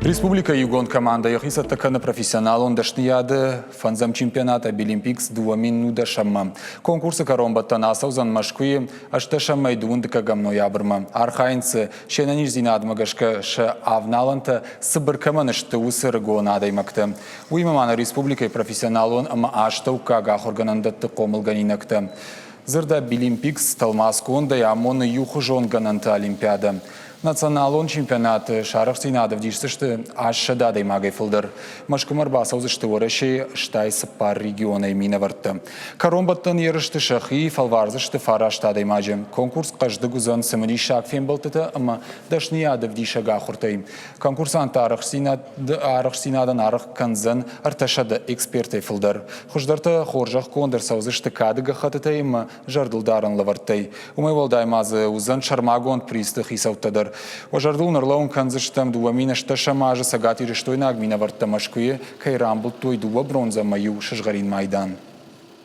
Республика Югон команда яхиса такана профессионал он дашнияды фанзам чемпионата Билимпикс 2 минута шамма. Конкурсы коромбаттан асаузан машкуи ашташаммай дундыка гамноябрма. Архайнцы шенаниш зинадмагашка ша авналанта сыбыркаманышты усыр гонадаймакты. Уймамана республика профессионал он ама аштаука гахорганандатты комылганинакты. Зырда Билимпикс талмаскунда ямоны юхужон гананта олимпиада. Националон чемпионаты шарахсинадов дишсышты ашшада даймагай фылдыр. Машкумар басаузышты ораши штайсы пар региона имина вартты. Коромбаттан ерышты шахи фалварзышты фарашта даймаджи. Конкурс кажды гузан сымыни шакфен болтыты, ама дашниядов дишага хуртай. Конкурсанты арахсинадан арах канзан арташады экспертай фылдыр. Хуждарты хоржах кондыр саузышты кадыга хатытай, ама жардылдарын лавартай. Умай волдаймазы узан шармагон пристых и саутадар. Ожардул нарлаун канзыштам дуамина шташамажа сагати рештойна агмина варта машкуе, кайрамбул той дуа бронза маю шашгарин майдан.